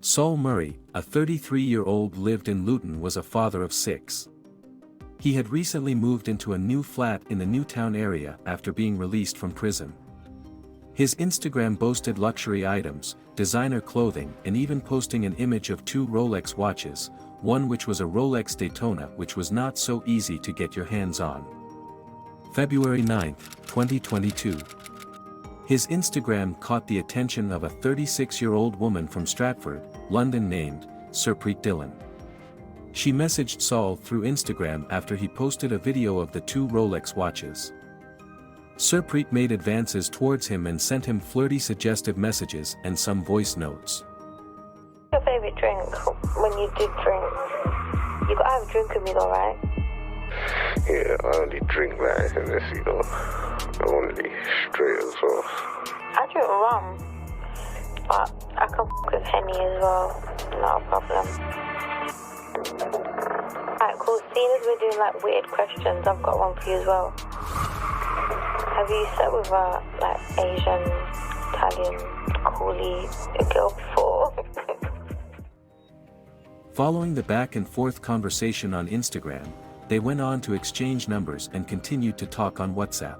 Saul Murray, a 33-year-old lived in Luton, was a father of 6. He had recently moved into a new flat in the Newtown area after being released from prison. His Instagram boasted luxury items, designer clothing, and even posting an image of 2 Rolex watches, one which was a Rolex Daytona, which was not so easy to get your hands on. February 9, 2022. His Instagram caught the attention of a 36-year-old woman from Stratford, London named Surpreet Dillon. She messaged Saul through Instagram after he posted a video of the 2 Rolex watches. Surpreet made advances towards him and sent him flirty suggestive messages and some voice notes. Your favourite drink when you do drink? You gotta have a drink with me though, right? Yeah, I only drink like unless, you know, only straight as well. I drink rum, but I can fuck with Henny as well, not a problem. Alright, cool. Seeing as we're doing like weird questions, I've got one for you as well. Have you slept with a like Asian, Italian, coolie girl before? Following the back and forth conversation on Instagram, they went on to exchange numbers and continued to talk on WhatsApp.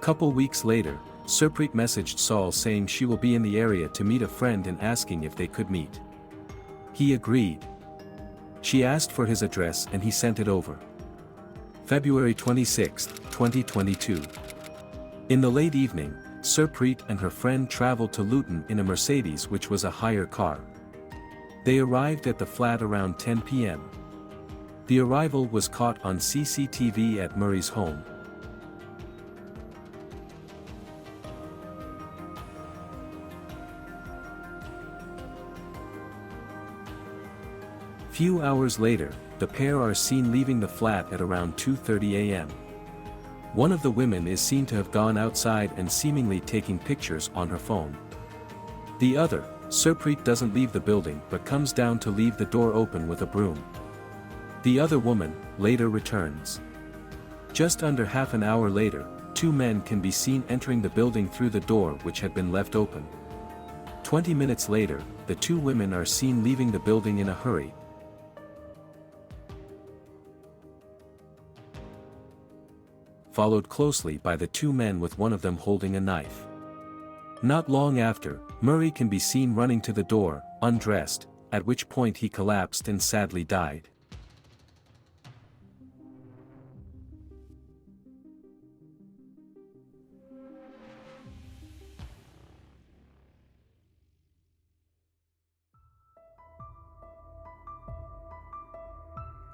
Couple weeks later, Surpreet messaged Saul saying she will be in the area to meet a friend and asking if they could meet. He agreed. She asked for his address and he sent it over. February 26, 2022. In the late evening, Surpreet and her friend traveled to Luton in a Mercedes, which was a hire car. They arrived at the flat around 10 p.m. The arrival was caught on CCTV at Murray's home. Few hours later, the pair are seen leaving the flat at around 2:30 a.m. One of the women is seen to have gone outside and seemingly taking pictures on her phone. The other, Surpreet, doesn't leave the building but comes down to leave the door open with a broom. The other woman later returns. Just under half an hour later, 2 men can be seen entering the building through the door which had been left open. 20 minutes later, the 2 women are seen leaving the building in a hurry, followed closely by the 2 men with one of them holding a knife. Not long after, Murray can be seen running to the door, undressed, at which point he collapsed and sadly died.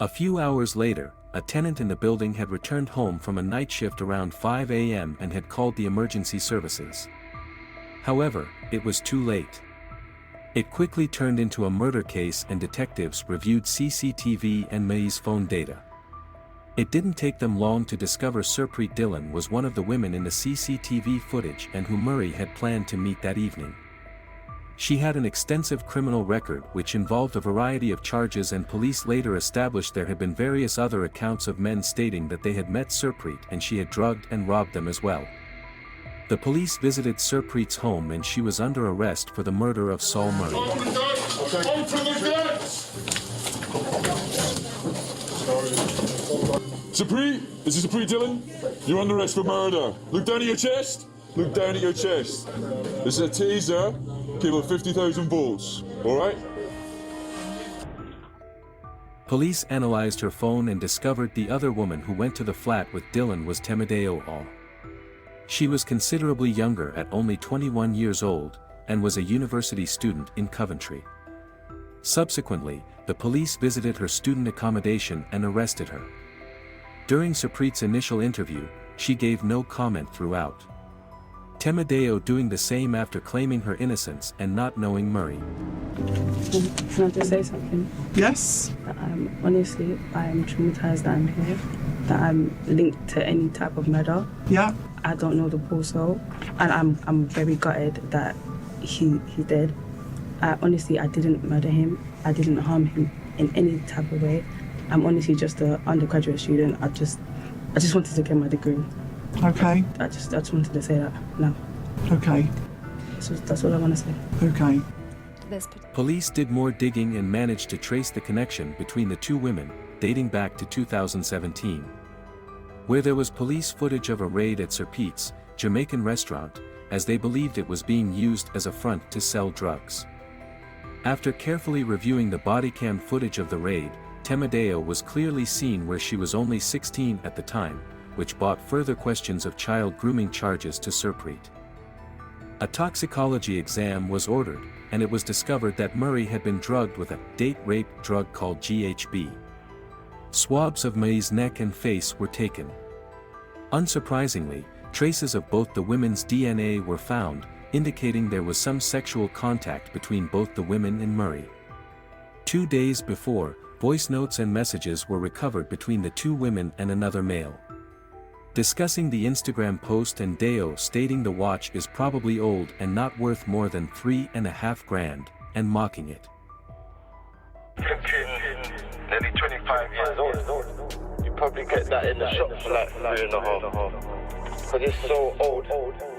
A few hours later, a tenant in the building had returned home from a night shift around 5 a.m. and had called the emergency services. However, it was too late. It quickly turned into a murder case and detectives reviewed CCTV and Murray's phone data. It didn't take them long to discover Surpreet Dillon was one of the women in the CCTV footage and who Murray had planned to meet that evening. She had an extensive criminal record which involved a variety of charges, and police later established there had been various other accounts of men stating that they had met Surpreet and she had drugged and robbed them as well. The police visited Surpreet's home and she was under arrest for the murder of Saul Murray. Open the gates! Surpreet? This is Surpreet Dillon? You're under arrest for murder. Look down at your chest. Look down at your chest. This is a taser, capable of 50,000 volts. Alright? Police analyzed her phone and discovered the other woman who went to the flat with Dillon was Temideo All. She was considerably younger at only 21 years old, and was a university student in Coventry. Subsequently, the police visited her student accommodation and arrested her. During Surpreet's initial interview, she gave no comment throughout. Temideo doing the same after claiming her innocence and not knowing Murray. Can I just say something? Yes. Honestly, I am traumatized that I'm here, that I'm linked to any type of murder. Yeah. I don't know the poor soul, and I'm very gutted that he did. Honestly, I didn't murder him. I didn't harm him in any type of way. I'm honestly just an undergraduate student. I just wanted to get my degree. Okay. I just wanted to say that now. Okay. So that's all I want to say. Okay. this. Police did more digging and managed to trace the connection between the two women, dating back to 2017. Where there was police footage of a raid at Sir Pete's Jamaican restaurant, as they believed it was being used as a front to sell drugs. After carefully reviewing the body cam footage of the raid, Temedeo was clearly seen where she was only 16 at the time, which brought further questions of child grooming charges to Surpreet. A toxicology exam was ordered, and it was discovered that Murray had been drugged with a date rape drug called GHB. Swabs of May's neck and face were taken. Unsurprisingly, traces of both the women's DNA were found, indicating there was some sexual contact between both the women and Murray. 2 days before, voice notes and messages were recovered between the two women and another male. Discussing the Instagram post and Deo stating the watch is probably old and not worth more than $3.5 grand, and mocking it. Nearly 25 years old. You probably get that in the shop for like 3.5. Because it's so old.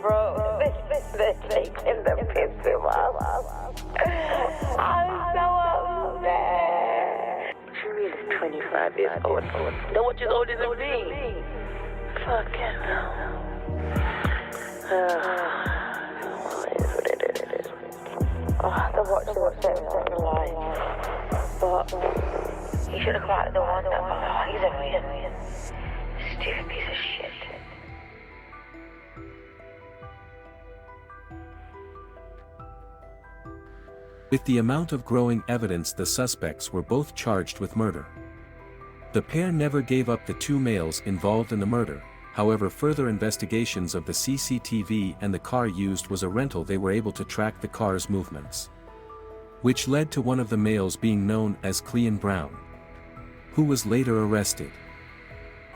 Bro, this taking the piss too much. I'm so upset. She really 25 years old. The watch is older than me. Fucking hell. What it is. Oh, the watch is upset, I'm not gonna lie. But he should have come out of the one that, oh, he's a stupid piece of shit. With the amount of growing evidence, the suspects were both charged with murder. The pair never gave up the two males involved in the murder. However, further investigations of the CCTV and the car used was a rental, they were able to track the car's movements, which led to one of the males being known as Cleon Brown, who was later arrested.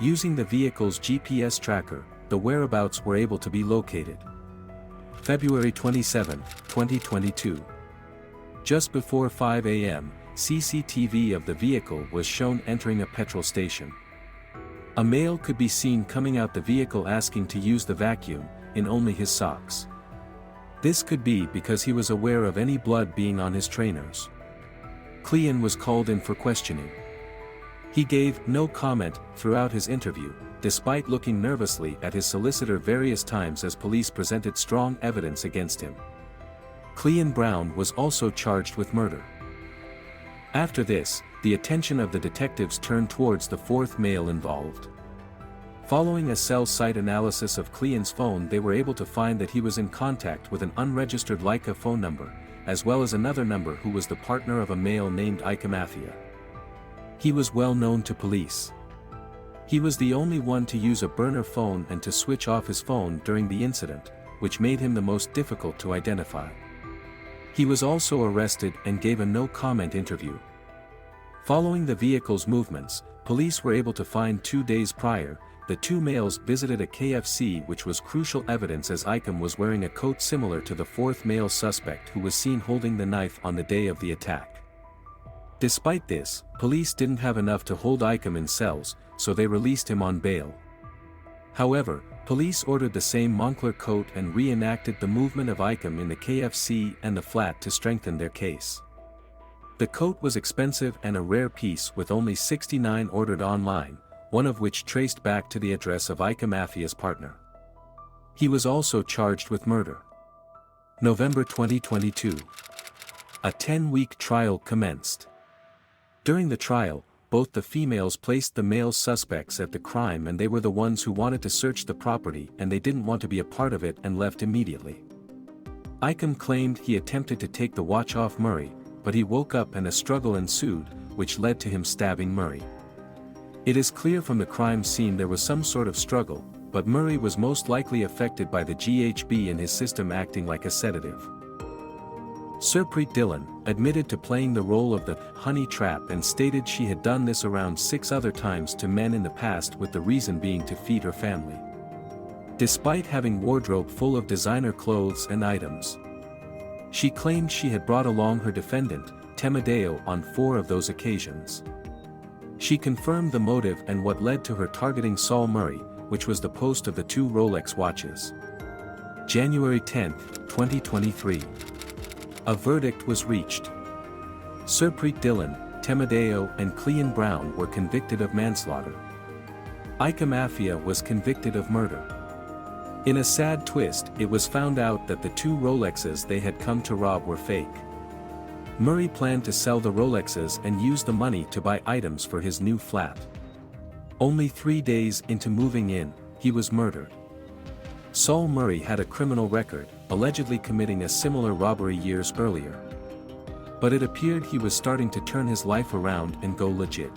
Using the vehicle's GPS tracker, the whereabouts were able to be located. February 27, 2022. Just before 5 a.m., CCTV of the vehicle was shown entering a petrol station. A male could be seen coming out the vehicle asking to use the vacuum, in only his socks. This could be because he was aware of any blood being on his trainers. Cleon was called in for questioning. He gave no comment throughout his interview, despite looking nervously at his solicitor various times as police presented strong evidence against him. Cleon Brown was also charged with murder. After this, the attention of the detectives turned towards the fourth male involved. Following a cell site analysis of Cleon's phone, they were able to find that he was in contact with an unregistered Leica phone number, as well as another number who was the partner of a male named Ike. He was well known to police. He was the only one to use a burner phone and to switch off his phone during the incident, which made him the most difficult to identify. He was also arrested and gave a no-comment interview. Following the vehicle's movements, police were able to find 2 days prior, the two males visited a KFC, which was crucial evidence as Icahn was wearing a coat similar to the fourth male suspect who was seen holding the knife on the day of the attack. Despite this, police didn't have enough to hold Icahn in cells, so they released him on bail. However, police ordered the same Moncler coat and reenacted the movement of Icahn in the KFC and the flat to strengthen their case. The coat was expensive and a rare piece with only 69 ordered online, one of which traced back to the address of Icahn Mafia's partner. He was also charged with murder. November 2022. A 10-week trial commenced. During the trial, both the females placed the male suspects at the crime, and they were the ones who wanted to search the property and they didn't want to be a part of it and left immediately. Icahn claimed he attempted to take the watch off Murray, but he woke up and a struggle ensued, which led to him stabbing Murray. It is clear from the crime scene there was some sort of struggle, but Murray was most likely affected by the GHB in his system acting like a sedative. Surpreet Dillon admitted to playing the role of the honey trap and stated she had done this around 6 other times to men in the past, with the reason being to feed her family. Despite having wardrobe full of designer clothes and items, she claimed she had brought along her defendant, Temedeo, on 4 of those occasions. She confirmed the motive and what led to her targeting Saul Murray, which was the post of the 2 Rolex watches. January 10, 2023. A verdict was reached. Surpreet Dillon, Temedeo and Clean Brown were convicted of manslaughter. Ika Mafia was convicted of murder. In a sad twist, it was found out that the 2 Rolexes they had come to rob were fake. Murray planned to sell the Rolexes and use the money to buy items for his new flat. Only 3 days into moving in, he was murdered. Saul Murray had a criminal record, allegedly committing a similar robbery years earlier. But it appeared he was starting to turn his life around and go legit.